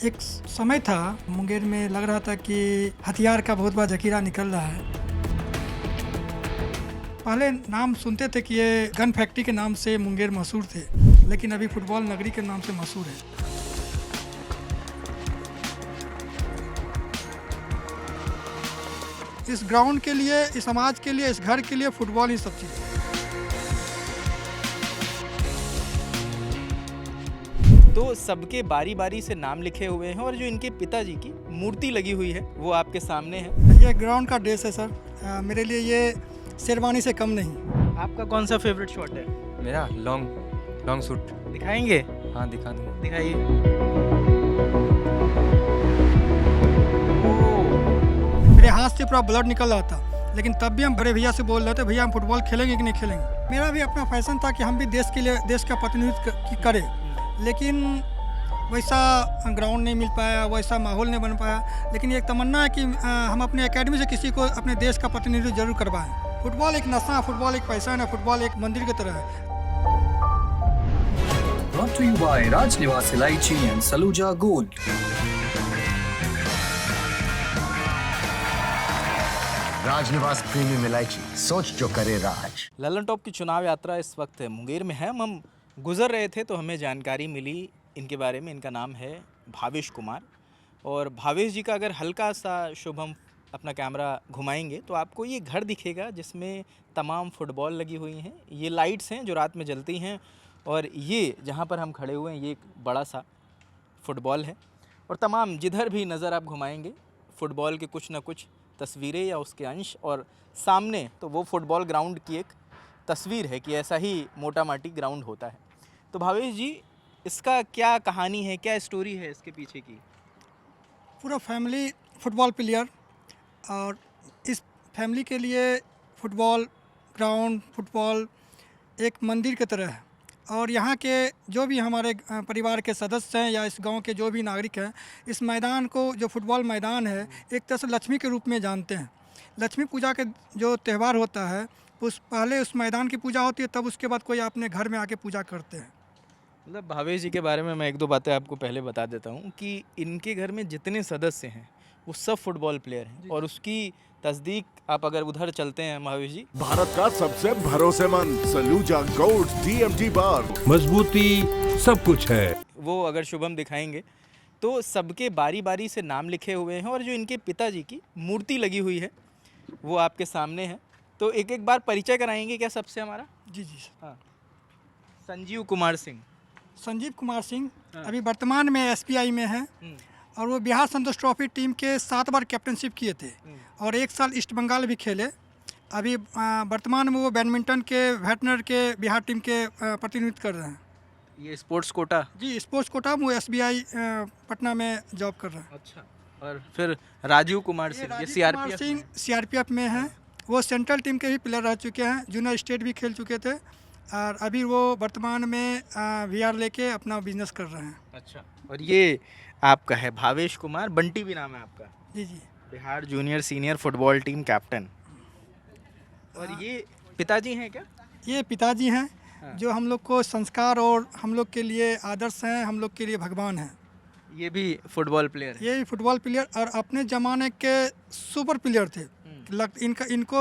एक समय था मुंगेर में लग रहा था कि हथियार का बहुत बड़ा जखीरा निकल रहा है। पहले नाम सुनते थे कि ये गन फैक्ट्री के नाम से मुंगेर मशहूर थे, लेकिन अभी फुटबॉल नगरी के नाम से मशहूर है। इस ग्राउंड के लिए, इस समाज के लिए, इस घर के लिए फुटबॉल ही सब चीज़ है। तो सबके बारी बारी से नाम लिखे हुए हैं और जो इनके पिताजी की मूर्ति लगी हुई है वो आपके सामने है। ये ग्राउंड का ड्रेस है सर। मेरे लिए ये शेरवानी से कम नहीं। आपका कौन सा फेवरेट शॉट है? मेरा लॉन्ग शूट। दिखाएंगे? हाँ दिखा दूँगा। दिखाइए। मेरे हाथ से पूरा ब्लड निकल रहा था, लेकिन तब भी हम बड़े भैया से बोल रहे थे, भैया हम फुटबॉल खेलेंगे कि नहीं खेलेंगे। मेरा भी अपना फैशन था कि हम भी देश के लिए, देश का प्रतिनिधित्व करें, लेकिन वैसा ग्राउंड नहीं मिल पाया, वैसा माहौल नहीं बन पाया। लेकिन एक तमन्ना है कि हम अपने एकेडमी से किसी को अपने देश का प्रतिनिधित्व जरूर करवाएं। फुटबॉल एक नशा, फुटबॉल एक पैसा है, फुटबॉल एक मंदिर की तरह है। Brought to you by Rajnivas Elaichi and Saluja Gold. Rajnivas premium इलायची, सोच जो करे राज। ललन टॉप की चुनाव यात्रा इस वक्त मुंगेर में है। हम गुजर रहे थे तो हमें जानकारी मिली इनके बारे में। इनका नाम है भावेश कुमार। और भावेश जी का अगर हल्का सा शुभ हम अपना कैमरा घुमाएंगे तो आपको ये घर दिखेगा जिसमें तमाम फुटबॉल लगी हुई हैं। ये लाइट्स हैं जो रात में जलती हैं। और ये जहाँ पर हम खड़े हुए हैं ये एक बड़ा सा फुटबॉल है। और तमाम जिधर भी नज़र आप घुमाएंगे फुटबॉल के कुछ ना कुछ तस्वीरें या उसके अंश। और सामने तो वो फुटबॉल ग्राउंड की एक तस्वीर है कि ऐसा ही मोटा माटी ग्राउंड होता है। तो भावेश जी, इसका क्या कहानी है, क्या स्टोरी है इसके पीछे की? पूरा फैमिली फुटबॉल प्लेयर, और इस फैमिली के लिए फुटबॉल ग्राउंड, फुटबॉल एक मंदिर की तरह है। और यहाँ के जो भी हमारे परिवार के सदस्य हैं या इस गांव के जो भी नागरिक हैं, इस मैदान को, जो फुटबॉल मैदान है, एक तरह से लक्ष्मी के रूप में जानते हैं। लक्ष्मी पूजा के जो त्यौहार होता है पहले उस मैदान की पूजा होती है, तब उसके बाद कोई अपने घर में आके पूजा करते हैं। मतलब भावेश जी के बारे में मैं एक दो बातें आपको पहले बता देता हूँ कि इनके घर में जितने सदस्य हैं वो सब फुटबॉल प्लेयर हैं। और उसकी तस्दीक आप अगर उधर चलते हैं भावेश जी, भारत का सबसे भरोसेमंद सलूजा गोल्ड TMT बार, मजबूती सब कुछ है। वो अगर शुभम दिखाएंगे तो सबके बारी बारी से नाम लिखे हुए हैं और जो इनके पिताजी की मूर्ति लगी हुई है वो आपके सामने है। तो एक एक बार परिचय कराएंगे क्या सबसे हमारा? जी जी। हाँ, संजीव कुमार सिंह। संजीव कुमार सिंह अभी वर्तमान में SBI में है, और वो बिहार संतोष ट्रॉफी टीम के 7 बार कैप्टनशिप किए थे और 1 साल ईस्ट बंगाल भी खेले। अभी वर्तमान में वो बैडमिंटन के वेटनर के बिहार टीम के प्रतिनिधित्व कर रहे हैं। ये स्पोर्ट्स कोटा? जी, स्पोर्ट्स कोटा में वो SBI पटना में जॉब कर रहे हैं। अच्छा। और फिर राजीव कुमार सिंह, ये कुमार सिंह CRPF में हैं। वो सेंट्रल टीम के भी प्लेयर रह चुके हैं, जूनियर स्टेट भी खेल चुके थे, और अभी वो वर्तमान में VR लेके अपना बिजनेस कर रहे हैं। अच्छा। और ये आपका है भावेश कुमार, बंटी भी नाम है आपका? जी जी। Bihar junior senior football team captain. और ये पिताजी हैं क्या? ये पिताजी हैं, जो हम लोग को संस्कार और हम लोग के लिए आदर्श हैं, हम लोग के लिए भगवान हैं। ये भी फुटबॉल प्लेयर है? ये भी फुटबॉल प्लेयर और अपने ज़माने के सुपर प्लेयर थे। इनको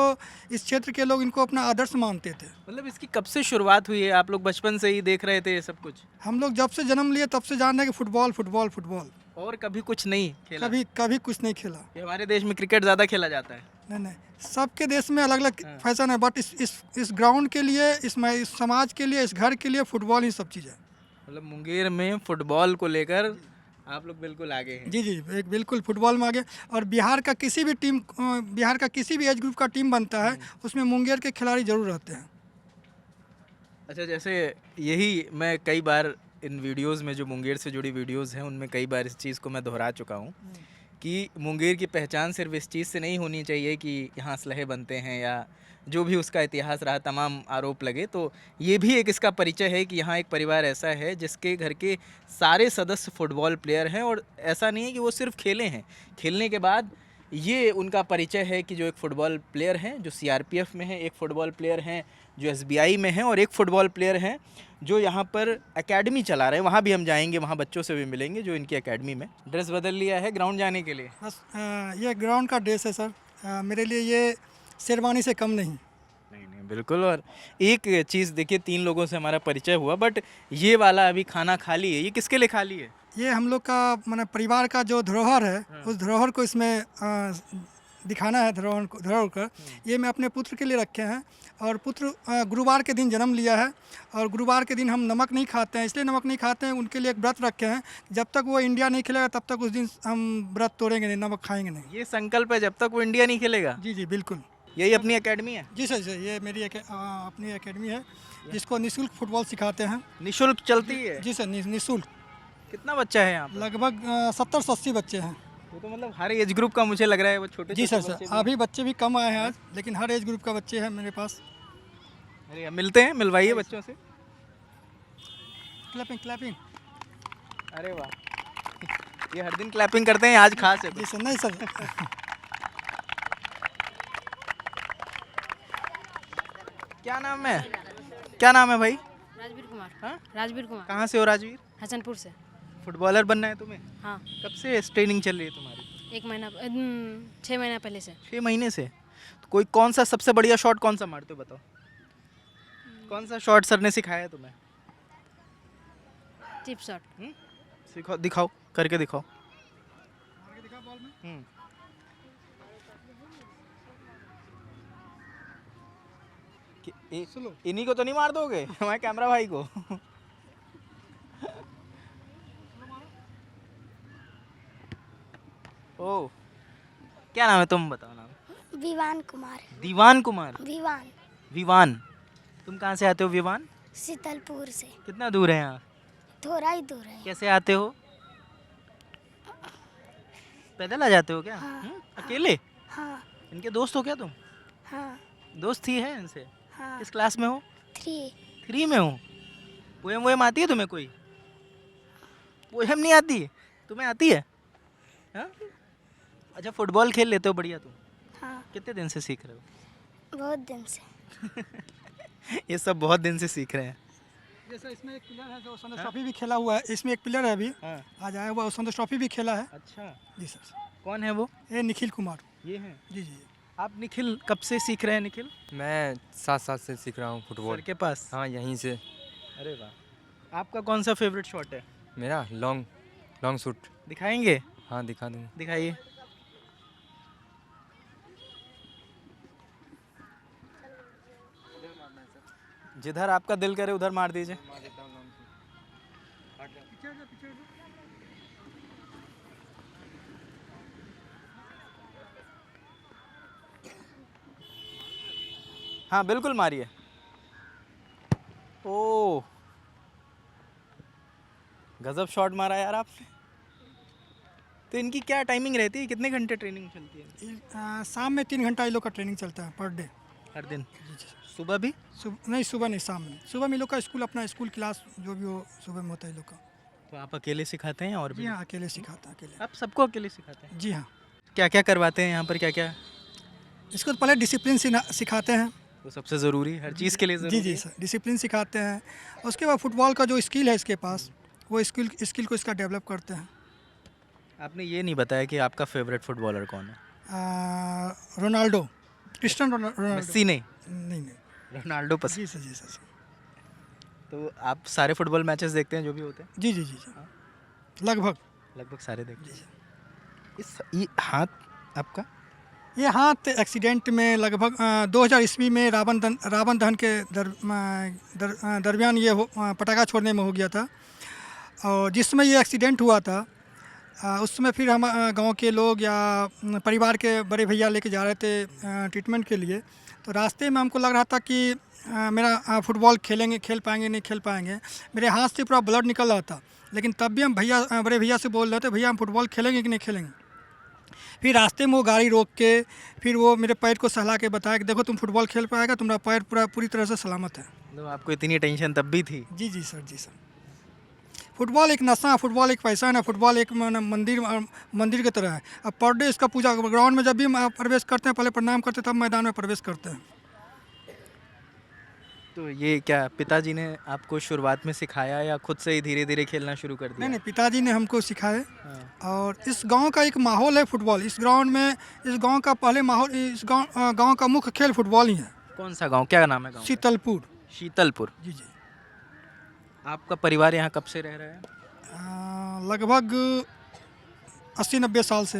इस क्षेत्र के लोग इनको अपना आदर्श मानते थे। मतलब इसकी कब से शुरुआत हुई है? आप लोग बचपन से ही देख रहे थे ये सब कुछ? हम लोग जब से जन्म लिए तब से जान रहे कि फुटबॉल फुटबॉल फुटबॉल। और कभी कुछ नहीं खेला? कभी कुछ नहीं खेला। ये हमारे देश में क्रिकेट ज़्यादा खेला जाता है। नहीं, सबके देश में अलग अलग फैशन है, बट इस ग्राउंड के लिए, इस समाज के लिए, इस घर के लिए फुटबॉल ही सब चीज़ है। मतलब मुंगेर में फुटबॉल को लेकर आप लोग बिल्कुल आगे हैं। जी जी, एक बिल्कुल फुटबॉल में आगे। और बिहार का किसी भी एज ग्रुप का टीम बनता है, उसमें मुंगेर के खिलाड़ी जरूर रहते हैं। अच्छा, जैसे यही मैं कई बार इन वीडियोस में, जो मुंगेर से जुड़ी वीडियोस हैं, उनमें कई बार इस चीज़ को मैं दोहरा चुका हूँ कि मुंगेर की पहचान सिर्फ इस चीज़ से नहीं होनी चाहिए कि यहाँ असलहे बनते हैं या जो भी उसका इतिहास रहा, तमाम आरोप लगे, तो ये भी एक इसका परिचय है कि यहाँ एक परिवार ऐसा है जिसके घर के सारे सदस्य फुटबॉल प्लेयर हैं। और ऐसा नहीं है कि वो सिर्फ खेले हैं, खेलने के बाद ये उनका परिचय है कि जो एक फ़ुटबॉल प्लेयर हैं जो सीआरपीएफ में हैं, एक फ़ुटबॉल प्लेयर हैं जो एसबीआई में हैं और एक फ़ुटबॉल प्लेयर हैं जो यहाँ पर एकेडमी चला रहे हैं। वहाँ भी हम जाएंगे, वहाँ बच्चों से भी मिलेंगे जो इनकी एकेडमी में। ड्रेस बदल लिया है ग्राउंड जाने के लिए? बस ये ग्राउंड का ड्रेस है सर। मेरे लिए ये शेरवानी से कम नहीं। नहीं बिल्कुल। और एक चीज़ देखिए, 3 लोगों से हमारा परिचय हुआ, बट ये वाला अभी खाना खा ली है, ये किसके लिए खा ली है? ये हम लोग का माने परिवार का जो धरोहर है, उस धरोहर को इसमें दिखाना है। धरोहर का ये मैं अपने पुत्र के लिए रखे हैं। और पुत्र गुरुवार के दिन जन्म लिया है और गुरुवार के दिन हम नमक नहीं खाते हैं। इसलिए नमक नहीं खाते हैं, उनके लिए एक व्रत रखे हैं। जब तक वो इंडिया नहीं खेलेगा तब तक उस दिन हम व्रत तोड़ेंगे नहीं, नमक खाएंगे नहीं। ये संकल्प है जब तक वो इंडिया नहीं खेलेगा? जी जी बिल्कुल। यही अपनी एकेडमी है? जी सर, ये मेरी अपनी एकेडमी है जिसको निःशुल्क फुटबॉल सिखाते हैं। निःशुल्क चलती है? जी सर, निःशुल्क। कितना बच्चा है यहाँ पर? लगभग 70 से 80 बच्चे हैं। वो तो मतलब हर एज ग्रुप का मुझे लग रहा है, वो छोटे जी सर, अभी बच्चे भी कम आए हैं आज, लेकिन हर एज ग्रुप का बच्चे हैं मेरे पास। अरे मिलते हैं, मिलवाइए बच्चों से। Clapping clapping. अरे वाह, ये हर दिन क्लैपिंग करते हैं, आज खास है? जी सर। नहीं सर। क्या नाम है? क्या नाम है भाई? राजवीर कुमार। हाँ? राजवीर कुमार। कहाँ से हो राजवीर? हसनपुर से। फुटबॉलर बनना है तुम्हें? हाँ। कब से ट्रेनिंग चल रही है तुम्हारी? 1 महीना 6 महीना पहले से। 6 महीने से? तो कोई कौन सा सबसे बढ़िया शॉट कौन सा मारते हो बताओ? कौन सा शॉट सर ने सिखाया है तुम्हें? Chip shot. सिखाओ, दिखाओ, करके दिखाओ। इन्हीं को तो नहीं मार दोगे हमारे कैमरा भाई को? ओ, क्या नाम है? तुम बताओ नाम। विवान कुमार। दीवान कुमार? विवान। विवान। तुम कहाँ से आते हो विवान? शीतलपुर से। कितना दूर है यहाँ? थोड़ा ही दूर है। कैसे आते हो? पैदल आ जाते हो क्या? हाँ। अकेले? हाँ। इनके दोस्त हो क्या तुम? हाँ। दोस्त ही है इनसे? हाँ। किस क्लास में हो? 3 में हो? पोएम वोएम आती है तुम्हें कोई? पोएम नहीं आती? तुम्हें आती है? हाँ? अच्छा, फुटबॉल खेल लेते हो बढ़िया तुम? हाँ। कितने दिन से सीख रहे हो? बहुत दिन से। ये सब बहुत दिन से सीख रहे हैं। जैसे इसमें एक प्लेयर है जो संतोष ट्रॉफी भी खेला हुआ है। इसमें एक प्लेयर है अभी आज आया हुआ, संतोष ट्रॉफी भी खेला है। अच्छा, जी सर। कौन है वो? ये निखिल कुमार। ये हैं? जी जी। आप निखिल कब से सीख रहे हैं निखिल? मैं 7 साल से सीख रहा हूँ सर फुटबॉल। के पास? हाँ, यहीं से। अरे वाह, आपका कौन सा फेवरेट शॉट है? मेरा लॉन्ग शूट। दिखाएंगे? हाँ, दिखा दूँगा। दिखाइए। जिधर आपका दिल करे उधर मार दीजिए। हाँ बिल्कुल मारिए। ओह, गजब शॉट मारा यार आपने। तो इनकी क्या टाइमिंग रहती है? कितने घंटे ट्रेनिंग चलती है? शाम में 3 घंटा ये लोग का ट्रेनिंग चलता है पर डे। हर दिन? सुबह भी? नहीं, सुबह नहीं, शाम में। सुबह में ये लोग का स्कूल, अपना स्कूल क्लास जो भी हो सुबह में होता है ये लोग का। तो आप अकेले सिखाते हैं और भी? जी हाँ, अकेले सिखाते हैं, अकेले। आप सबको अकेले सिखाते हैं? जी हाँ। क्या क्या करवाते हैं यहाँ पर? क्या क्या? इसको तो पहले डिसिप्लिन सिखाते हैं। वो सबसे ज़रूरी, हर चीज़ के लिए ज़रूरी। जी जी सर, डिसिप्लिन सिखाते हैं। उसके बाद फुटबॉल का जो स्किल है इसके पास, वो स्किल को इसका डेवलप करते हैं। आपने ये नहीं बताया कि आपका फेवरेट फुटबॉलर कौन है? Ronaldo, Cristiano Ronaldo. मेसी नहीं? नहीं, रोनाल्डो पसंद? जी सर, जी सर। तो आप सारे फुटबॉल मैचेस देखते हैं जो भी होते हैं? जी जी जी जी, लगभग सारे देखते हैं। ये हाथ आपका? ये हाथ एक्सीडेंट में लगभग 2000 ईस्वी में रावण दहन के दरमियान ये पटाखा छोड़ने में हो गया था। और जिस समय ये एक्सीडेंट हुआ था उस समय फिर हम गांव के लोग या परिवार के बड़े भैया लेके जा रहे थे ट्रीटमेंट के लिए। तो रास्ते में हमको लग रहा था कि मेरा फुटबॉल खेल पाएंगे नहीं खेल पाएंगे। मेरे हाथ से पूरा ब्लड निकल रहा था, लेकिन तब भी हम बड़े भैया से बोल रहे थे, भैया हम फुटबॉल खेलेंगे कि नहीं खेलेंगे। फिर रास्ते में वो गाड़ी रोक के फिर वो मेरे पैर को सहला के बताया कि देखो तुम फुटबॉल खेल पाएगा, तुम्हारा पैर पूरी तरह से सलामत है। तो आपको इतनी टेंशन तब भी थी? जी जी सर, जी सर। फुटबॉल एक नशा है, फुटबॉल एक पैसा है, फुटबॉल एक मंदिर की तरह है। अब पर डे इसका पूजा, ग्राउंड में जब भी हम प्रवेश करते हैं पहले प्रणाम करते हैं तब मैदान में प्रवेश करते हैं। तो ये क्या पिताजी ने आपको शुरुआत में सिखाया या खुद से ही धीरे धीरे खेलना शुरू कर दिया? नहीं, पिताजी ने हमको सिखाए। हाँ। और इस गांव का एक माहौल है फुटबॉल, इस ग्राउंड में, इस गांव का पहले माहौल, इस गांव का मुख्य खेल फुटबॉल ही है। कौन सा गांव, क्या नाम है गांव? शीतलपुर। शीतलपुर। जी जी। आपका परिवार यहाँ कब से रह रहा है? लगभग 80-90 साल से।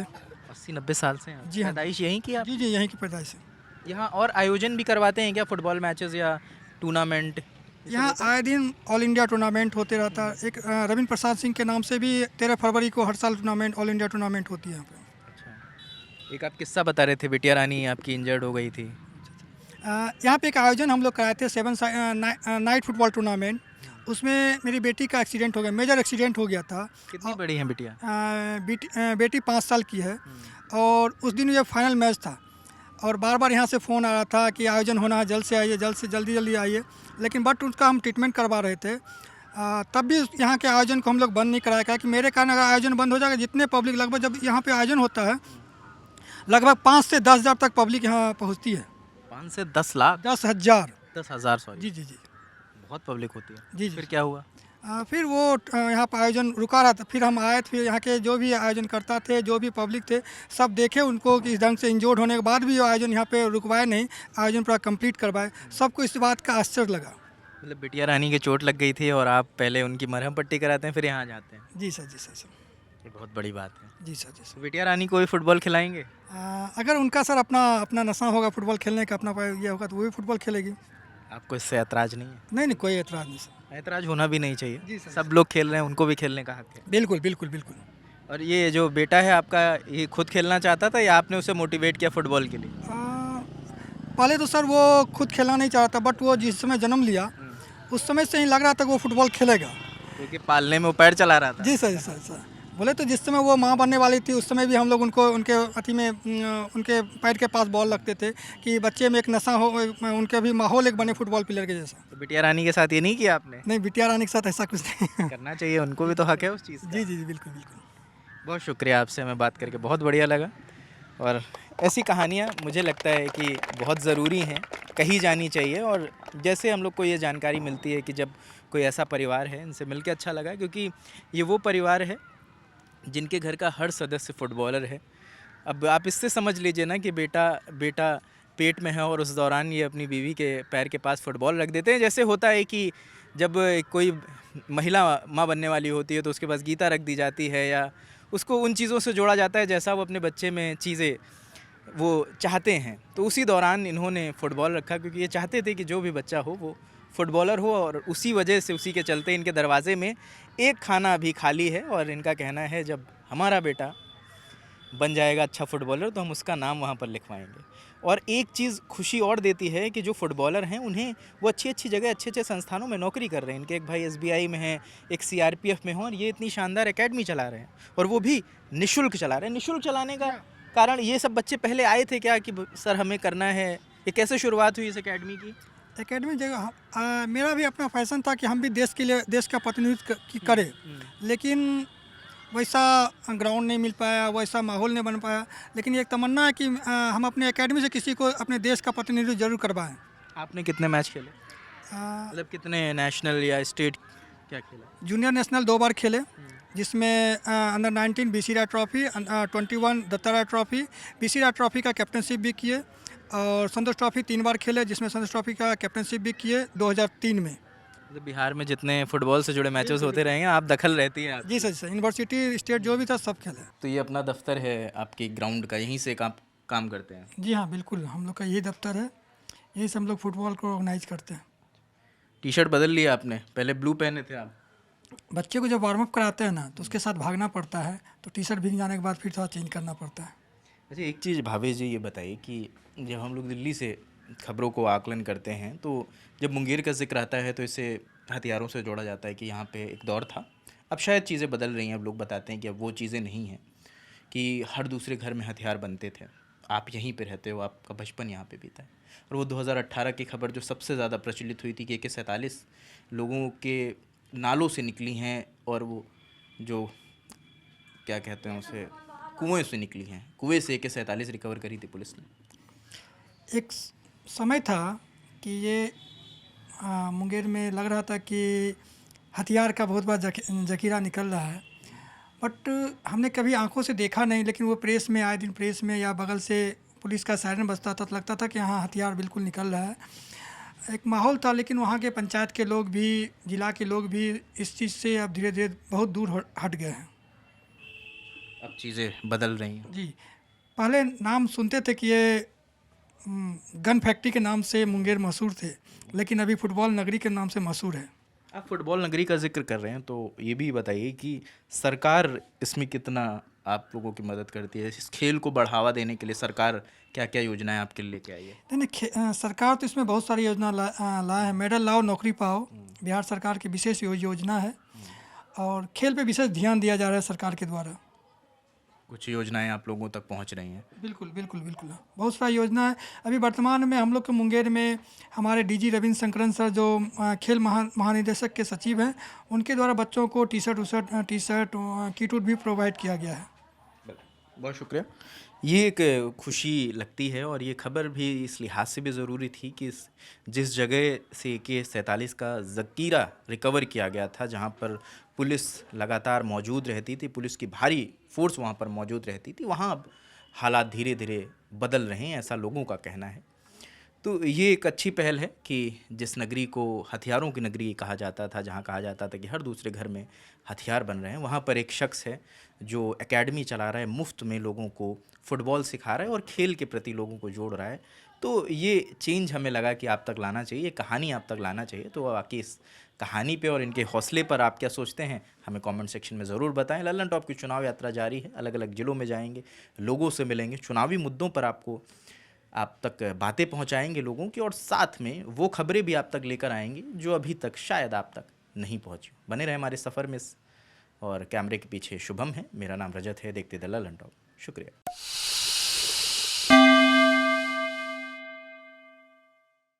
80-90 साल से हैं? जी हाँ। पैदाइश यहीं की आप? जी जी, यहीं की पैदाइश है। यहाँ और आयोजन भी करवाते हैं क्या, फुटबॉल मैचेस या टूर्नामेंट? यहाँ आए दिन ऑल इंडिया टूर्नामेंट होते रहता है। एक रविंद्र प्रसाद सिंह के नाम से भी 13 फरवरी को हर साल टूर्नामेंट, ऑल इंडिया टूर्नामेंट होती है यहाँ पे। अच्छा, एक आप किस्सा बता रहे थे, बिटिया रानी आपकी इंजर्ड हो गई थी। यहाँ पे एक आयोजन हम लोग कराए थे, 7 नाइट फुटबॉल टूर्नामेंट। उसमें मेरी बेटी का एक्सीडेंट हो गया, मेजर एक्सीडेंट हो गया था। कितनी बड़ी है बिटिया? बेटी 5 साल की है। और उस दिन ये फाइनल मैच था और बार बार यहाँ से फ़ोन आ रहा था कि आयोजन होना है, जल्द से आइए, जल्दी आइए। लेकिन बट उसका हम ट्रीटमेंट करवा रहे थे। तब भी यहाँ के आयोजन को हम लोग बंद नहीं कराया, क्या कि मेरे कारण अगर आयोजन बंद हो जाएगा, जितने पब्लिक लगभग, जब यहाँ पे आयोजन होता है लगभग 5 से 10 हज़ार तक पब्लिक यहाँ पहुँचती है। 5 से 10 लाख? 10,000। 10,000, सॉरी। जी जी जी। बहुत पब्लिक होती है। जी जी। फिर क्या हुआ? फिर वो यहाँ पर आयोजन रुका रहा था। फिर हम आए, फिर यहाँ के जो भी आयोजन करता थे, जो भी पब्लिक थे, सब देखे उनको कि इस ढंग से इंजोर्ड होने के बाद भी आयोजन यहाँ पे रुकवाए नहीं, आयोजन पूरा कंप्लीट करवाए। सबको इस बात का आश्चर्य लगा। मतलब बिटिया रानी की चोट लग गई थी और आप पहले उनकी मरहम पट्टी कराते हैं, फिर यहाँ जाते हैं? जी सर, जी सर। ये बहुत बड़ी बात है। जी सर, जी सर। तो बिटिया रानी को भी फुटबॉल खिलाएंगे? अगर उनका सर अपना नशा होगा फुटबॉल खेलने का, अपना ये होगा तो वो भी फुटबॉल खेलेगी। आपको इससे ऐतराज़ नहीं है? नहीं, कोई एतराज़ नहीं सर। ऐतराज़ होना भी नहीं जी चाहिए, सर। सब लोग खेल रहे हैं, उनको भी खेलने का हक है। बिल्कुल बिल्कुल बिल्कुल। और ये जो बेटा है आपका, ये खुद खेलना चाहता था या आपने उसे मोटिवेट किया फुटबॉल के लिए? पहले तो सर वो खुद खेलना नहीं चाहता, बट वो जिस समय जन्म लिया उस समय से ही लग रहा था कि वो फुटबॉल खेलेगा, क्योंकि पालने में वो पैर चला रहा था। जी सर, सर। बोले तो जिस समय वो माँ बनने वाली थी उस समय भी हम लोग उनको उनके अति में उनके पैर के पास बॉल लगते थे कि बच्चे में एक नशा हो, उनके भी माहौल एक बने फुटबॉल प्लेयर के जैसा। तो बिटिया रानी के साथ ये नहीं किया आपने? नहीं, बिटिया रानी के साथ ऐसा कुछ नहीं। करना चाहिए, उनको भी तो हक है उस चीज़ का। जी जी जी, बिल्कुल बिल्कुल। बहुत शुक्रिया, आपसे हमें बात करके बहुत बढ़िया लगा। और ऐसी कहानियाँ मुझे लगता है कि बहुत ज़रूरी हैं, कही जानी चाहिए। और जैसे हम लोग को ये जानकारी मिलती है कि जब कोई ऐसा परिवार है, इनसे मिलकर अच्छा लगा, क्योंकि ये वो परिवार है जिनके घर का हर सदस्य फुटबॉलर है। अब आप इससे समझ लीजिए ना कि बेटा पेट में है और उस दौरान ये अपनी बीवी के पैर के पास फुटबॉल रख देते हैं। जैसे होता है कि जब कोई महिला माँ बनने वाली होती है तो उसके पास गीता रख दी जाती है, या उसको उन चीज़ों से जोड़ा जाता है जैसा वो अपने बच्चे में चीज़ें वो चाहते हैं। तो उसी दौरान इन्होंने फ़ुटबॉल रखा, क्योंकि ये चाहते थे कि जो भी बच्चा हो वो फुटबॉलर हो। और उसी वजह से, उसी के चलते इनके दरवाज़े में एक खाना अभी खाली है। और इनका कहना है जब हमारा बेटा बन जाएगा अच्छा फुटबॉलर तो हम उसका नाम वहाँ पर लिखवाएंगे। और एक चीज़ खुशी और देती है कि जो फुटबॉलर हैं उन्हें वो अच्छी जगह, अच्छे संस्थानों में नौकरी कर रहे हैं। इनके एक भाई SBI में हैं, एक CRPF में हैं, और ये इतनी शानदार एकेडमी चला रहे हैं, और वो भी निःशुल्क चला रहे हैं। निःशुल्क चलाने का कारण, ये सब बच्चे पहले आए थे क्या कि सर हमें करना है? ये कैसे शुरुआत हुई इस एकेडमी की? एकेडमी जगह मेरा भी अपना फैशन था कि हम भी देश के लिए, देश का प्रतिनिधित्व करें, लेकिन वैसा ग्राउंड नहीं मिल पाया, वैसा माहौल नहीं बन पाया। लेकिन एक तमन्ना है कि हम अपने एकेडमी से किसी को अपने देश का प्रतिनिधित्व जरूर करवाएं। आपने कितने मैच खेले, मतलब कितने नेशनल या स्टेट क्या खेला? जूनियर नेशनल 2 बार खेले, जिसमें अंडर 19 BC राय ट्रॉफी, 21 दत्ता राय ट्रॉफी, BC राय ट्रॉफी का कैप्टनशिप भी किए, और संतोष ट्रॉफी 3 बार खेले, जिसमें संतोष ट्रॉफी का कैप्टनशिप भी किए 2003 में। मतलब बिहार में जितने फुटबॉल से जुड़े मैचेस होते रहेंगे आप दखल रहती है? जी सर, यूनिवर्सिटी, स्टेट जो भी था सब खेले। तो ये अपना दफ्तर है आपकी ग्राउंड का, यहीं से काम करते हैं? जी हाँ, बिल्कुल, हम लोग का यही दफ्तर है, यहीं से हम लोग फुटबॉल को ऑर्गेनाइज करते हैं। टी-शर्ट बदल लिया आपने, पहले ब्लू पहने थे आप? बच्चे को जब वार्म अप कराते हैं ना तो उसके साथ भागना पड़ता है, तो टी-शर्ट भीग जाने के बाद फिर थोड़ा चेंज करना पड़ता है। अच्छा, एक चीज़ भावेश जी ये बताइए कि जब हम लोग दिल्ली से खबरों को आकलन करते हैं तो जब मुंगेर का जिक्र आता है तो इसे हथियारों से जोड़ा जाता है कि यहाँ पे एक दौर था। अब शायद चीज़ें बदल रही हैं, अब लोग बताते हैं कि अब वो चीज़ें नहीं हैं कि हर दूसरे घर में हथियार बनते थे। आप यहीं पे रहते हो, आपका बचपन यहाँ पे बीता है। और वो 2018 की खबर जो सबसे ज़्यादा प्रचलित हुई थी कि 47 लोगों के नालों से निकली हैं और वो जो क्या कहते हैं उसे कुएं से निकली हैं। कुएं से AK-47 रिकवर करी थी पुलिस ने। एक समय था कि ये मुंगेर में लग रहा था कि हथियार का बहुत बड़ा जखीरा निकल रहा है, बट हमने कभी आंखों से देखा नहीं, लेकिन वो प्रेस में आए दिन प्रेस में या बगल से पुलिस का सायरन बजता था तो लगता था कि हाँ हथियार बिल्कुल निकल रहा है। एक माहौल था, लेकिन वहाँ के पंचायत के लोग भी, जिला के लोग भी इस चीज़ से अब धीरे धीरे बहुत दूर हट गए हैं। अब चीज़ें बदल रही हैं। जी, पहले नाम सुनते थे कि ये गन फैक्ट्री के नाम से मुंगेर मशहूर थे, लेकिन अभी फुटबॉल नगरी के नाम से मशहूर है। आप फुटबॉल नगरी का जिक्र कर रहे हैं तो ये भी बताइए कि सरकार इसमें कितना आप लोगों की मदद करती है? इस खेल को बढ़ावा देने के लिए सरकार क्या क्या योजनाएं आपके लिए लेके आई है? नहीं, सरकार तो इसमें बहुत सारी योजना लाए हैं। मेडल लाओ नौकरी पाओ बिहार सरकार की विशेष योजना है, और खेल पे विशेष ध्यान दिया जा रहा है सरकार के द्वारा। कुछ योजनाएं आप लोगों तक पहुंच रही हैं? बिल्कुल बिल्कुल बिल्कुल, बहुत सारी योजना है। अभी वर्तमान में हम लोग के मुंगेर में हमारे DG रविंद्र शंकरन सर जो खेल महानिदेशक के सचिव हैं, उनके द्वारा बच्चों को टी शर्ट किट भी प्रोवाइड किया गया है। बहुत शुक्रिया। ये एक खुशी लगती है और ये खबर भी इस लिहाज से भी ज़रूरी थी कि जिस जगह से AK-47 का ज़खीरा रिकवर किया गया था, जहाँ पर पुलिस लगातार मौजूद रहती थी, पुलिस की भारी फोर्स वहाँ पर मौजूद रहती थी, वहाँ अब हालात धीरे धीरे बदल रहे हैं, ऐसा लोगों का कहना है। तो ये एक अच्छी पहल है कि जिस नगरी को हथियारों की नगरी कहा जाता था, जहाँ कहा जाता था कि हर दूसरे घर में हथियार बन रहे हैं, वहाँ पर एक शख्स है जो एकेडमी चला रहा है, मुफ्त में लोगों को फुटबॉल सिखा रहा है और खेल के प्रति लोगों को जोड़ रहा है। तो ये चेंज हमें लगा कि आप तक लाना चाहिए, कहानी आप तक लाना चाहिए। तो आके इस कहानी पे और इनके हौसले पर आप क्या सोचते हैं हमें कमेंट सेक्शन में ज़रूर बताएं। लल्लन टॉप की चुनाव यात्रा जारी है, अलग अलग ज़िलों में जाएंगे, लोगों से मिलेंगे, चुनावी मुद्दों पर आप तक बातें पहुंचाएंगे लोगों की, और साथ में वो खबरें भी आप तक लेकर आएंगे जो अभी तक शायद आप तक नहीं पहुंची। बने रहे हमारे सफ़र में। और कैमरे के पीछे शुभम है, मेरा नाम रजत है। देखते लल्लन टॉप। शुक्रिया।